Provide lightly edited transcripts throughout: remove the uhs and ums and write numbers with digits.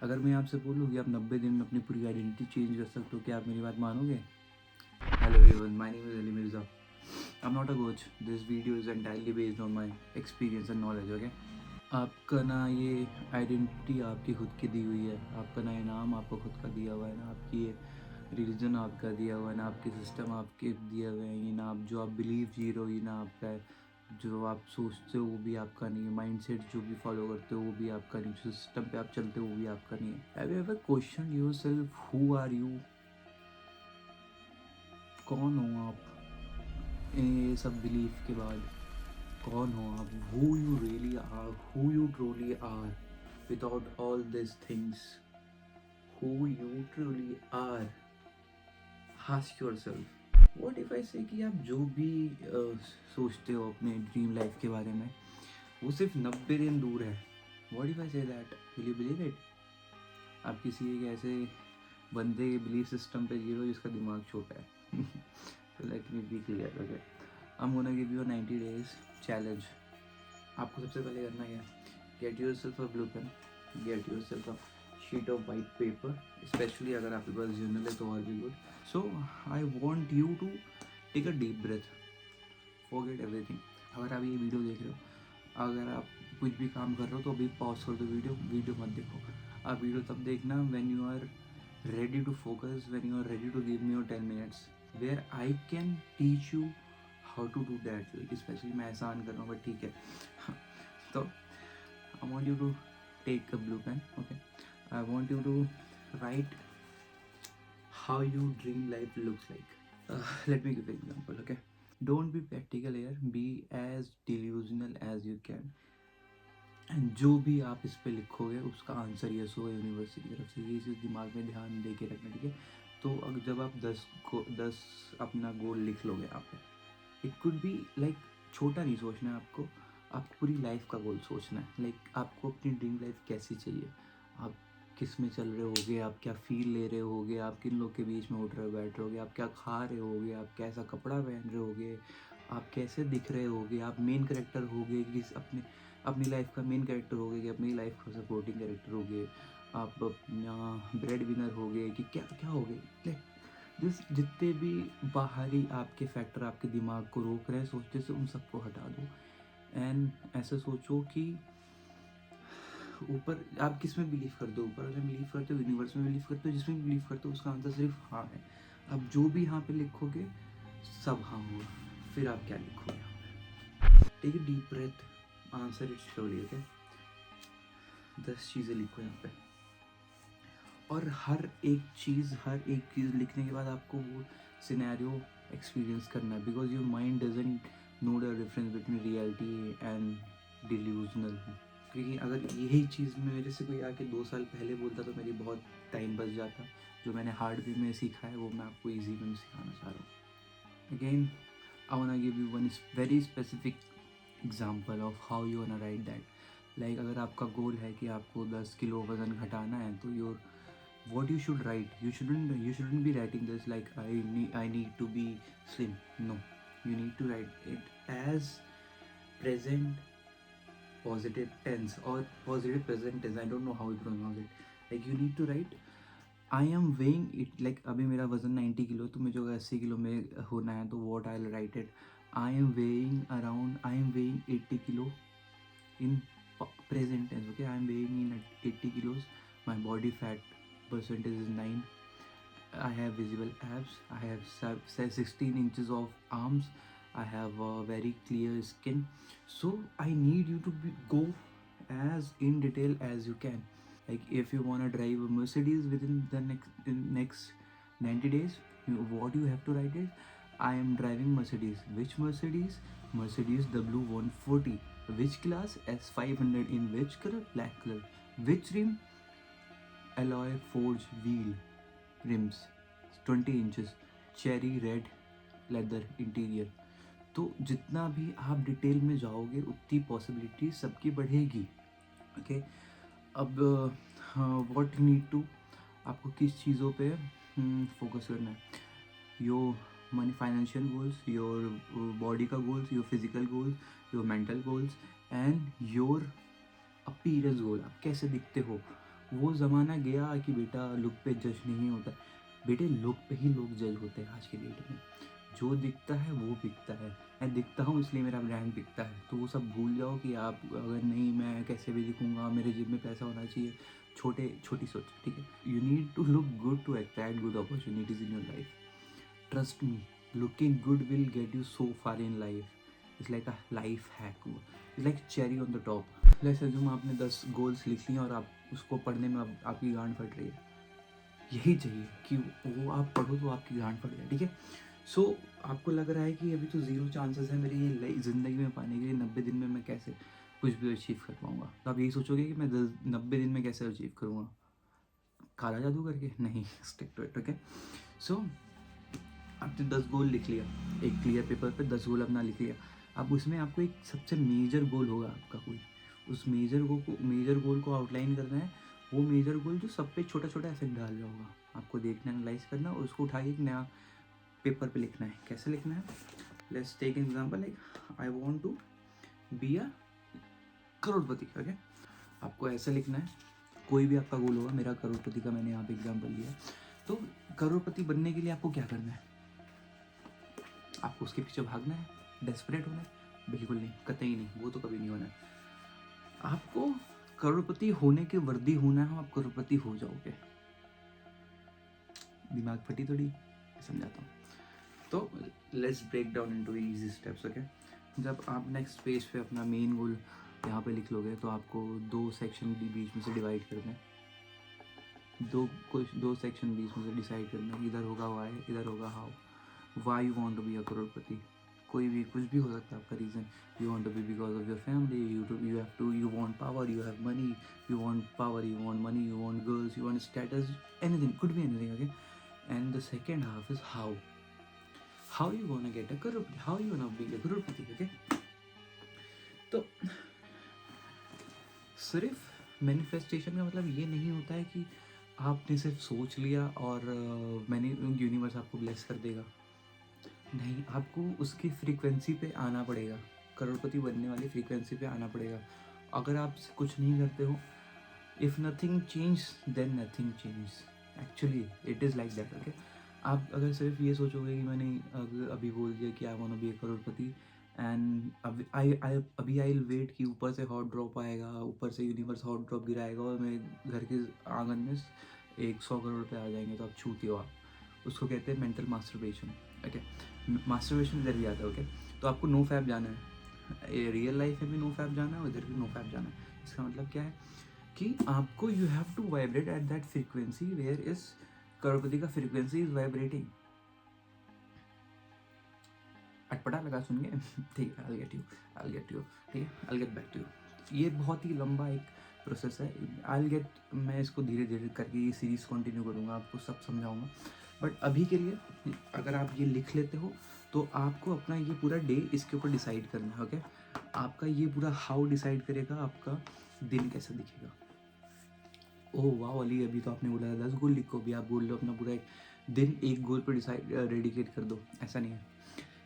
अगर मैं आपसे बोलूँ कि आप 90 दिन में अपनी पूरी आइडेंटिटी चेंज कर सकते हो, क्या आप मेरी बात मानोगे? Hello everyone, my name is Ali Mirza. I am not a coach. This video is entirely based on my experience and knowledge, okay? आपका ना ये आइडेंटिटी आपकी खुद की दी हुई है, आपका ना ये नाम आपको खुद का दिया हुआ है, ना आपकी ये रिलीजन आपका दिया हुआ है, ना आपके सिस्टम आपके दिए हुए हैं, ये ना आप जो आप बिलीव जी रहे हो, ये ना आपका है। जो आप सोचते हो वो भी आपका नहीं है, माइंडसेट जो भी फॉलो करते हो वो भी आपका नहीं, जो सिस्टम पे आप चलते हो वो भी आपका नहीं है। Have you ever question yourself, who are you? कौन हो आप? ये सब बिलीफ के बाद कौन हो आप? Who you really are, who you truly are without all this things? Who you truly are? Ask yourself. What if I say कि आप जो भी सोचते हो अपने ड्रीम लाइफ के बारे में वो सिर्फ 90 दिन दूर है। What if I say that, will you believe it? आप किसी एक ऐसे बंदे के बिलीफ सिस्टम पे जी रहे हो जिसका दिमाग छोटा है। तो let me be clear, okay? I am gonna give you 90 days challenge. आपको सबसे पहले करना क्या? Get yourself a blue pen, get yourself a sheet of white paper, specially अगर आपके पास जर्नल है तो और भी good. So I want you to take a deep breath, forget everything. अगर आप ये वीडियो देख रहे हो, अगर आप कुछ भी काम कर रहे हो तो अभी पॉज कर दो वीडियो मत देखो। आप वीडियो तब देखना when you are ready to focus, when you are ready to give me your 10 minutes where I can teach you how to do that, like especially मैं आसान कर रहा हूँ बट ठीक है। तो I want you to take a blue pen, okay? I want you to write how your dream life looks like. Let me give an example, okay? Don't be practical here, be as delusional as you can. जो भी आप इस पे लिखोगे उसका answer yes होगा universe की तरफ से, ये चीज़ दिमाग में ध्यान दे के रखना, ठीक है? तो अगर जब आप 10 अपना गोल लिख लोगे यहाँ पे, इट कुड बी लाइक, छोटा नहीं सोचना है आपको पूरी लाइफ का गोल सोचना है। लाइक आपको अपनी ड्रीम लाइफ कैसी चाहिए, आप किस में चल रहे होगे, आप क्या फील ले रहे होगे, आप किन लोग के बीच में उठ रहे बैठ रहे होगे, आप क्या खा रहे होगे, आप कैसा कपड़ा पहन रहे होगे, आप कैसे दिख रहे होगे, आप मेन करेक्टर होगे कि अपनी लाइफ का मेन कैरेक्टर होगे कि अपनी लाइफ का सपोर्टिंग कैरेक्टर होगे, आप अपना ब्रेड विनर होगे कि क्या क्या होगे। लाइक जिस जितने भी बाहरी आपके फैक्टर आपके दिमाग को रोक रहे हैं सोचने से, उन सबको हटा दो एंड ऐसे सोचो कि ऊपर आप किस में बिलीव करते हो, ऊपर में बिलीव करते हो, यूनिवर्स में बिलीव करते हो, जिसमें बिलीव करते हो उसका आंसर सिर्फ हाँ है। अब जो भी हाँ पे लिखोगे सब हाँ होगा, फिर आप क्या लिखोगे? Take a deep breath, answer it slowly, okay? 10 चीज़ें लिखो यहाँ पे, और हर एक चीज़ लिखने के बाद आपको वो सिनेरियो एक्सपीरियंस करना है, because your mind doesn't know the difference between reality and delusional. क्योंकि अगर यही चीज़ मेरे से कोई आके 2 साल पहले बोलता तो मेरी बहुत टाइम बच जाता। जो मैंने हार्ड वे में सीखा है वो मैं आपको ईजी वे में सिखाना चाह रहा हूँ। Again I want give you one very specific example of how you want right that. Like अगर आपका गोल है कि आपको 10 किलो वज़न घटाना है तो your what you should write, you shouldn't be writing this like I need to be slim. No, you need to write it as present positive tense or positive present tense. I don't know how you pronounce it. Like you need to write I am weighing it, like अभी मेरा वजन 90 kilo, तो मुझे अगर 80 kilo में होना है तो what I'll write it, I am weighing 80 kilo in present tense, okay? I am weighing in at 80 kilos, my body fat percentage is 9, I have visible abs, I have 16 inches of arms, I have very clear skin. So I need you to go as in detail as you can. Like if you want to drive a Mercedes within the next 90 days, what you have to write is I am driving Mercedes. Which Mercedes? Mercedes W140. Which class? S500. In which color? Black color. Which rim? Alloy forged wheel rims, 20 inches, cherry red leather interior. तो जितना भी आप detail में जाओगे उतनी possibility सबकी बढ़ेगी, okay? अब व्हाट यू नीड टू, आपको किस चीज़ों पे फोकस करना है? Your money financial goals, your body का goals, your physical goals, your mental goals and your appearance goal. आप कैसे दिखते हो वो ज़माना गया कि बेटा लुक पे जज नहीं होता। बेटे लुक पे ही लोग जज होते हैं आज के डेट में। जो दिखता है वो बिकता है। मैं दिखता हूँ इसलिए मेरा ब्रांड बिकता है, तो वो सब भूल जाओ कि आप अगर नहीं मैं कैसे भी दिखूँगा, मेरे जेब में पैसा होना चाहिए। छोटी सोच, ठीक है। You need to look good to attract good opportunities in your life. Trust me, looking good will get you so far in life. It's like a life hack. It's like cherry on the top. Let's assume आपने 10 goals लिख लिए और आप उसको पढ़ने में आपकी गांड फट रही है। यही चाहिए कि वो आप पढ़ो तो आपकी गांड फट जाए, ठीक है। सो आपको लग रहा है कि अभी तो ज़ीरो चांसेस है मेरी ये ज़िंदगी में पाने के लिए, 90 दिन में मैं कैसे कुछ भी अचीव कर पाऊँगा। तो आप यही सोचोगे कि मैं 90 दिन में कैसे अचीव करूँगा, काला जादू करके? नहीं, स्टिक टू इट, ओके। सो आपने 10 गोल लिख लिया, एक क्लियर पेपर पे 10 गोल अपना लिख लिया। अब उसमें आपको एक सबसे मेजर गोल होगा आपका कोई, उस मेजर गोल को आउटलाइन करना है। वो मेजर गोल जो सब पे छोटा छोटा इफेक्ट डाल रहा होगा, आपको देखना, एनालाइज करना और उसको उठा के एक नया पेपर पे लिखना है। कैसे लिखना है? Let's take an example, like I want to be a crorepati, okay. आपको ऐसा लिखना है, कोई भी आपका गोल होगा, मेरा करोड़पति का मैंने यहाँ पे एग्जाम्पल लिया। तो करोड़पति बनने के लिए आपको क्या करना है? आपको उसके पीछे भागना है, डेस्परेट होना है? बिल्कुल नहीं, कतई नहीं, वो तो कभी नहीं होना है। आपको करोड़पति होने के वर्दी होना है, आप करोड़पति हो जाओगे। दिमाग फटी थोड़ी, समझाता हूँ। तो let's break down into easy steps, okay. जब आप नेक्स्ट पेज पे अपना मेन गोल यहाँ पे लिख लोगे तो आपको 2 सेक्शन बीच में से डिवाइड करना है। दो सेक्शन बीच में से डिसाइड करना है, इधर होगा वाई, इधर होगा how. Why you want to be a crorepati, कोई भी कुछ भी हो सकता है आपका reason. You want to be because of your family, you want power, you have money, you want power, you want money, you want girls, you want status, anything, could be anything, okay. And the second half is how you gonna get a crorepati, how you gonna be a crorepati, okay। तो सिर्फ manifestation का मतलब ये नहीं होता है कि आपने सिर्फ सोच लिया और मैंने यूनिवर्स आपको ब्लेस कर देगा। नहीं, आपको उसकी फ्रीक्वेंसी पे आना पड़ेगा, करोड़पति बनने वाली फ्रीक्वेंसी पे आना पड़ेगा। अगर आप कुछ नहीं करते हो, if nothing change then nothing change, actually it is like that, okay. आप अगर सिर्फ ये सोचोगे कि मैंने अभी बोल दिया कि I want to be a crorepati and अभी आई विल वेट कि ऊपर से हॉट ड्रॉप आएगा, ऊपर से यूनिवर्स हॉट ड्रॉप गिराएगा और मेरे घर के आंगन में 100 करोड़ पे आ जाएंगे, तो आप छूते हो। आप उसको कहते हैं मेंटल मास्टरबेशन, ओके। मास्टरबेशन इधर भी आता है, ओके। तो आपको नो फैप जाना है, रियल लाइफ में भी नो फैप जाना है, उधर भी नो फैप जाना है। इसका मतलब क्या है कि आपको you have to vibrate at that frequency where is crorepati का फ्रीक्वेंसी इज वाइब्रेटिंग। अटपटा लगा सुन के? ठीक है, I'll get you, ठीक है, I'll get back to you। ये बहुत ही लंबा एक प्रोसेस है, मैं इसको धीरे धीरे करके ये सीरीज़ कंटिन्यू करूँगा, आपको सब समझाऊँगा। बट अभी के लिए अगर आप ये लिख लेते हो तो आपको अपना ये पूरा डे इसके ऊपर डिसाइड करना है, ओके। आपका ये पूरा हाउ डिसाइड करेगा आपका दिन कैसा दिखेगा। ओह वाह अली, अभी तो आपने बोला 10 गोल लिखो, भी आप बोल लो अपना पूरा एक दिन एक गोल पर डिसाइड डेडिकेट कर दो, ऐसा नहीं है।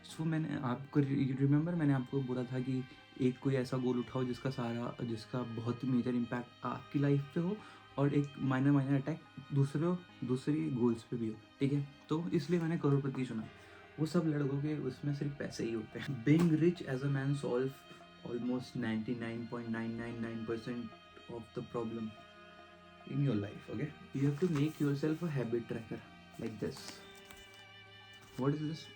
सो मैंने आपको रिमेंबर मैंने आपको बोला था कि एक कोई ऐसा गोल उठाओ जिसका बहुत ही मेजर इम्पैक्ट आपकी लाइफ पे हो और एक माइनर अटैक दूसरे गोल्स पे भी हो, ठीक है। तो इसलिए मैंने करोड़पति चुना। वो सब लड़कों के उसमें सिर्फ पैसे ही होते हैं। Being rich as a man solve almost 99.999% of the problem in your life, okay। You have to make yourself a habit tracker like this। what is this?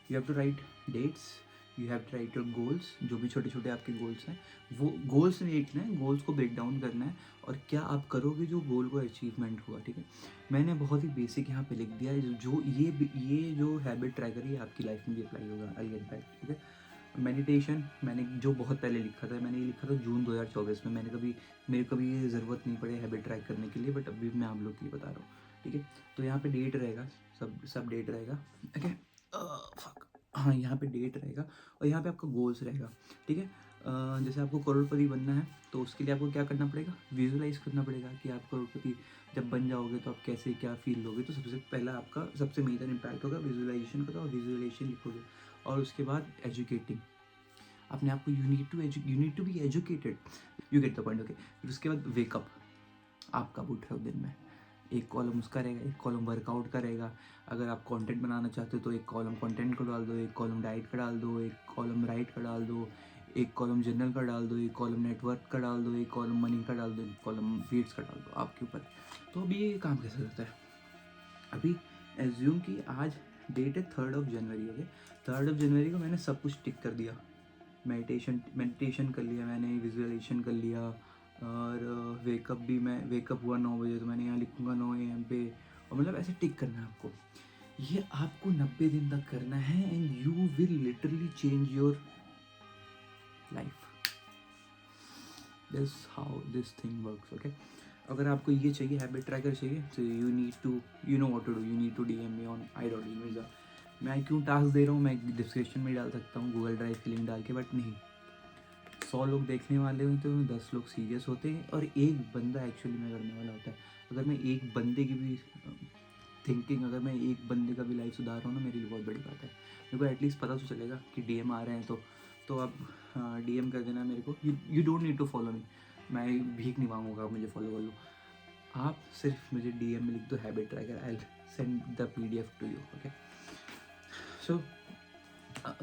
You have to write dates, you have to write your goals, जो भी छोटे छोटे आपके goals हैं वो goals नहीं लिखना है, गोल्स को ब्रेक डाउन करना है और क्या आप करोगे जो गोल को अचीवमेंट हुआ, ठीक है। मैंने बहुत ही बेसिक यहाँ पे लिख दिया है, जो ये जो हैबिट ट्रैकर है आपकी लाइफ में भी अप्लाई होगा। आई गेट बैक, ठीक है। मेडिटेशन मैंने जो बहुत पहले लिखा था, मैंने ये लिखा था जून 2024 में। मेरे कभी ये ज़रूरत नहीं पड़े हैबिट ट्रैक करने के लिए, बट अभी मैं आप लोग के लिए बता रहा हूँ, ठीक है। तो यहाँ पे डेट रहेगा, सब डेट रहेगा, ओके। हाँ, यहाँ पे डेट रहेगा और यहाँ पे आपका गोल्स रहेगा, ठीक है। जैसे आपको करोड़पति बनना है तो उसके लिए आपको क्या करना पड़ेगा, विजुअलाइज करना पड़ेगा कि आप करोड़पति जब बन जाओगे तो आप कैसे क्या फील लोगे। तो सबसे पहला आपका सबसे मेजर इम्पैक्ट होगा विजुअलाइजेशन का, तो आप विजुअलाइजेशन लिखोगे। और उसके बाद एजुकेटिंग अपने आप को, you need to be educated, you get the point, okay. फिर उसके बाद वेकअप, आप कब उठ रहे हो दिन में, एक कॉलम उसका रहेगा, एक कॉलम वर्कआउट का रहेगा। अगर आप कंटेंट बनाना चाहते हो तो एक कॉलम कंटेंट को डाल दो, एक कॉलम डाइट का डाल दो, एक कॉलम राइट का डाल दो, एक कॉलम जनरल का डाल दो, एक कॉलम नेटवर्क का डाल दो, एक कॉलम मनी का डाल दो, एक कॉलम बीट्स का डाल दो, आपके ऊपर। तो अभी ये काम कैसे करता है, अभी एज्यूम कि आज डेट है 3 जनवरी। ओके, 3 जनवरी को मैंने सब कुछ टिक कर दिया, मेडिटेशन कर लिया मैंने, विजुअलाइजेशन कर लिया, और वेकअप भी मैं वेकअप हुआ 9 बजे, तो मैंने यहाँ लिखूँगा 9 AM पे, और मतलब ऐसे टिक करना है आपको। ये आपको 90 दिन तक करना है and you will literally change your life. This how this thing works. Okay, अगर आपको ये चाहिए, हैबिट ट्रैकर चाहिए, तो you need to, you know what to do, you need to DM me on i.mirza। मैं क्यों टास्क दे रहा हूँ, मैं डिस्क्रिप्शन में डाल सकता हूँ, गूगल ड्राइव की लिंक डाल के, बट नहीं, 100 लोग देखने वाले होते हैं, 10 लोग सीरियस होते हैं, और एक बंदा एक्चुअली में करने वाला होता है। अगर मैं एक बंदे की भी थिंकिंग, अगर मैं एक बंदे का भी लाइफ सुधार रहा हूँ ना, मेरे लिए बहुत बड़ी बात है। मेरे को एटलीस्ट पता तो चलेगा कि DM आ रहे हैं, तो आप DM कर देना मेरे को। You don't need to follow me, मैं भीख नहीं मांगूंगा आप मुझे फॉलो कर लो, आप सिर्फ मुझे DM में लिख दो habit tracker, I will send the PDF to you. Okay, so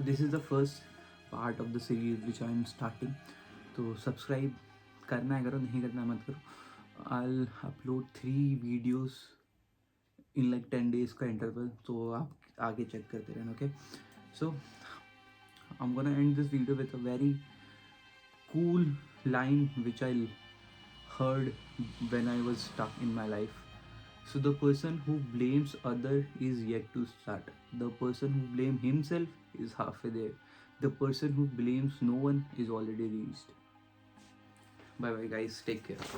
this is the first part of the series which I am starting. तो सब्सक्राइब करना है करो, नहीं करना मत करो। I upload 3 videos in like 10 days का इंटरवल, तो आप आगे चेक करते रहना। Okay, so I am gonna end this video with a very cool line which I heard when I was stuck in my life. So the person who blames other is yet to start. The person who blames himself is halfway there. The person who blames no one is already reached. Bye bye guys, take care.